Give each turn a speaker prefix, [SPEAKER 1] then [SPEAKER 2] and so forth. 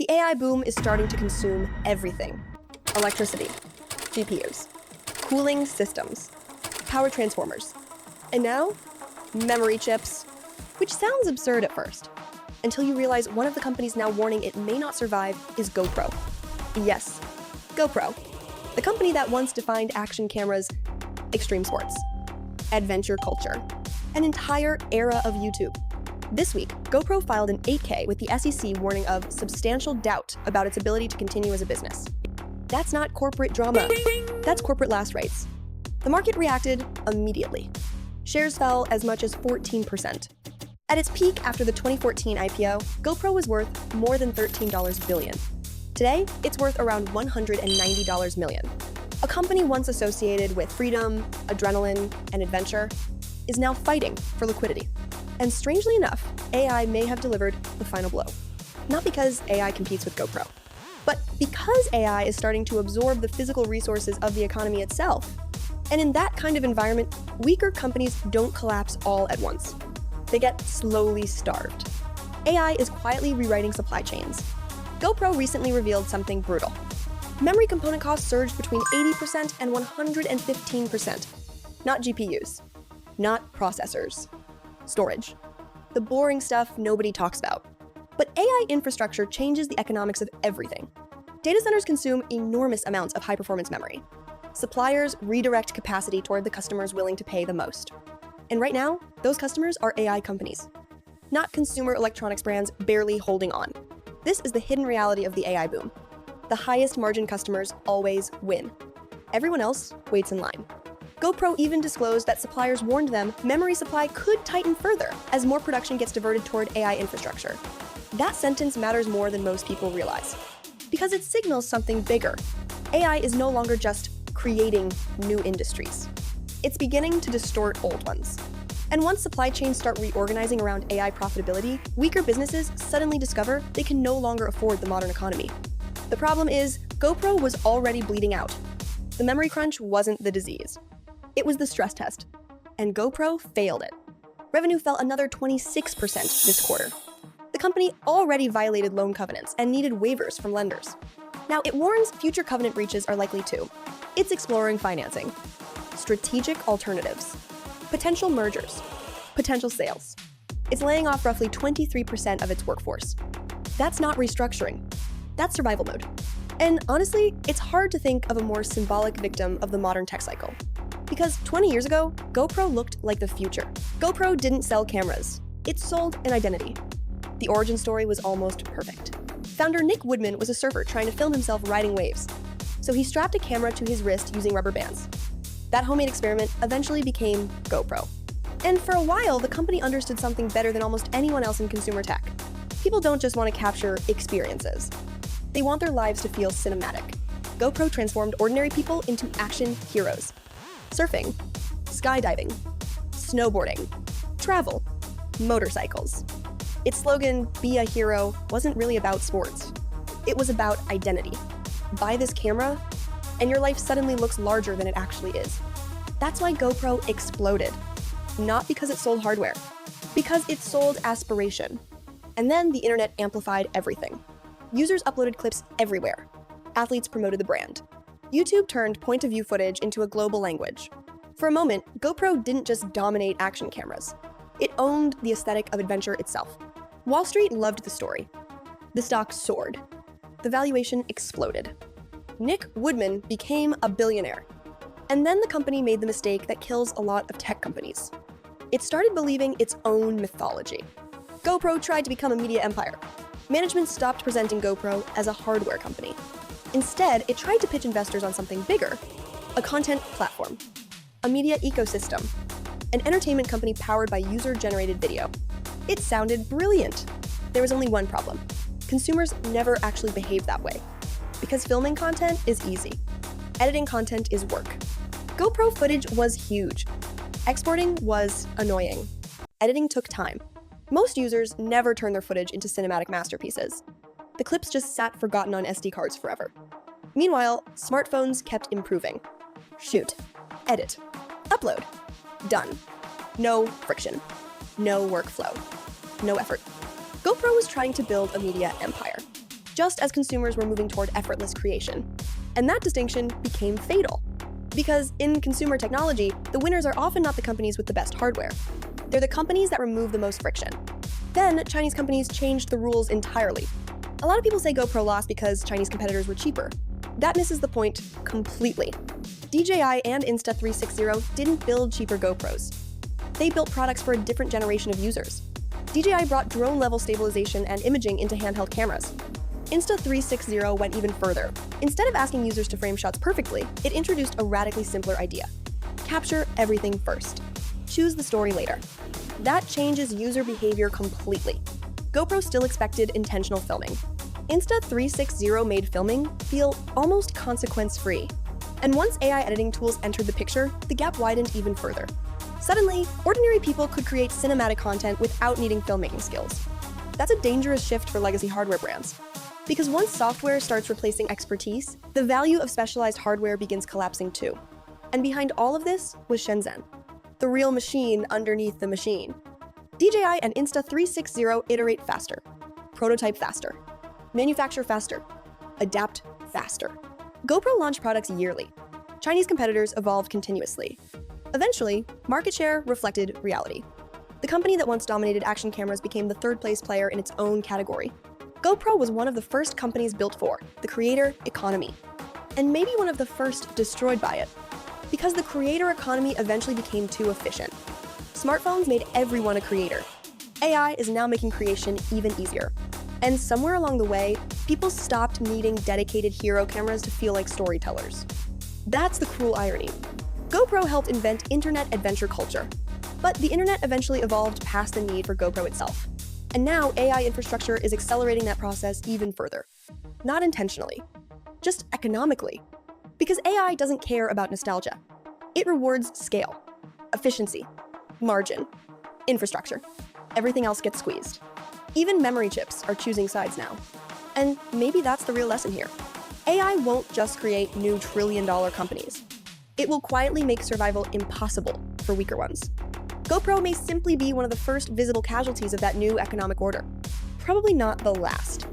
[SPEAKER 1] The AI boom is starting to consume everything. Electricity, GPUs, cooling systems, power transformers, and now, memory chips, which sounds absurd at first, until you realize one of the companies now warning it may not survive is GoPro. Yes, GoPro, the company that once defined action cameras, extreme sports, adventure culture, an entire era of YouTube. This week, GoPro filed an 8K with the SEC warning of substantial doubt about its ability to continue as a business. That's not corporate drama. That's corporate last rites. The market reacted immediately. Shares fell as much as 14%. At its peak after the 2014 IPO, GoPro was worth more than $13 billion. Today, it's worth around $190 million. A company once associated with freedom, adrenaline, and adventure is now fighting for liquidity. And strangely enough, AI may have delivered the final blow. Not because AI competes with GoPro, but because AI is starting to absorb the physical resources of the economy itself. And in that kind of environment, weaker companies don't collapse all at once. They get slowly starved. AI is quietly rewriting supply chains. GoPro recently revealed something brutal. Memory component costs surged between 80% and 115%. Not GPUs, not processors. Storage. The boring stuff nobody talks about. But AI infrastructure changes the economics of everything. Data centers consume enormous amounts of high-performance memory. Suppliers redirect capacity toward the customers willing to pay the most. And right now, those customers are AI companies, not consumer electronics brands barely holding on. This is the hidden reality of the AI boom. The highest margin customers always win. Everyone else waits in line. GoPro even disclosed that suppliers warned them memory supply could tighten further as more production gets diverted toward AI infrastructure. That sentence matters more than most people realize, because it signals something bigger. AI is no longer just creating new industries. It's beginning to distort old ones. And once supply chains start reorganizing around AI profitability, weaker businesses suddenly discover they can no longer afford the modern economy. The problem is, GoPro was already bleeding out. The memory crunch wasn't the disease. It was the stress test, and GoPro failed it. Revenue fell another 26% this quarter. The company already violated loan covenants and needed waivers from lenders. Now, it warns future covenant breaches are likely too. It's exploring financing, strategic alternatives, potential mergers, potential sales. It's laying off roughly 23% of its workforce. That's not restructuring. That's survival mode. And honestly, it's hard to think of a more symbolic victim of the modern tech cycle. Because 20 years ago, GoPro looked like the future. GoPro didn't sell cameras. It sold an identity. The origin story was almost perfect. Founder Nick Woodman was a surfer trying to film himself riding waves. So he strapped a camera to his wrist using rubber bands. That homemade experiment eventually became GoPro. And for a while, the company understood something better than almost anyone else in consumer tech. People don't just want to capture experiences. They want their lives to feel cinematic. GoPro transformed ordinary people into action heroes. Surfing, skydiving, snowboarding, travel, motorcycles. Its slogan, "Be a hero," wasn't really about sports. It was about identity. Buy this camera, and your life suddenly looks larger than it actually is. That's why GoPro exploded. Not because it sold hardware, because it sold aspiration. And then the internet amplified everything. Users uploaded clips everywhere. Athletes promoted the brand. YouTube turned point-of-view footage into a global language. For a moment, GoPro didn't just dominate action cameras. It owned the aesthetic of adventure itself. Wall Street loved the story. The stock soared. The valuation exploded. Nick Woodman became a billionaire. And then the company made the mistake that kills a lot of tech companies. It started believing its own mythology. GoPro tried to become a media empire. Management stopped presenting GoPro as a hardware company. Instead, it tried to pitch investors on something bigger, a content platform, a media ecosystem, an entertainment company powered by user-generated video. It sounded brilliant. There was only one problem. Consumers never actually behave that way. Because filming content is easy. Editing content is work. GoPro footage was huge. Exporting was annoying. Editing took time. Most users never turn their footage into cinematic masterpieces. The clips just sat forgotten on SD cards forever. Meanwhile, smartphones kept improving. Shoot, edit, upload, done. No friction, no workflow, no effort. GoPro was trying to build a media empire. just as consumers were moving toward effortless creation. And that distinction became fatal. Because in consumer technology, the winners are often not the companies with the best hardware. They're the companies that remove the most friction. Then, Chinese companies changed the rules entirely. A lot of people say GoPro lost because Chinese competitors were cheaper. That misses the point completely. DJI and Insta360 didn't build cheaper GoPros. They built products for a different generation of users. DJI brought drone-level stabilization and imaging into handheld cameras. Insta360 went even further. Instead of asking users to frame shots perfectly, it introduced a radically simpler idea. Capture everything first. Choose the story later. That changes user behavior completely. GoPro still expected intentional filming. Insta360 made filming feel almost consequence-free. And once AI editing tools entered the picture, the gap widened even further. Suddenly, ordinary people could create cinematic content without needing filmmaking skills. That's a dangerous shift for legacy hardware brands. Because once software starts replacing expertise, the value of specialized hardware begins collapsing too. And behind all of this was Shenzhen, the real machine underneath the machine. DJI and Insta360 iterate faster, prototype faster, manufacture faster, adapt faster. GoPro launched products yearly. Chinese competitors evolved continuously. Eventually, market share reflected reality. The company that once dominated action cameras became the third-place player in its own category. GoPro was one of the first companies built for the creator economy, and maybe one of the first destroyed by it, because the creator economy eventually became too efficient. Smartphones made everyone a creator. AI is now making creation even easier. And somewhere along the way, people stopped needing dedicated hero cameras to feel like storytellers. That's the cruel irony. GoPro helped invent internet adventure culture, but the internet eventually evolved past the need for GoPro itself. And now AI infrastructure is accelerating that process even further. Not intentionally, just economically. Because AI doesn't care about nostalgia. It rewards scale, efficiency, margin, infrastructure. Everything else gets squeezed. Even memory chips are choosing sides now. And maybe that's the real lesson here. AI won't just create new trillion-dollar companies. It will quietly make survival impossible for weaker ones. GoPro may simply be one of the first visible casualties of that new economic order. Probably not the last.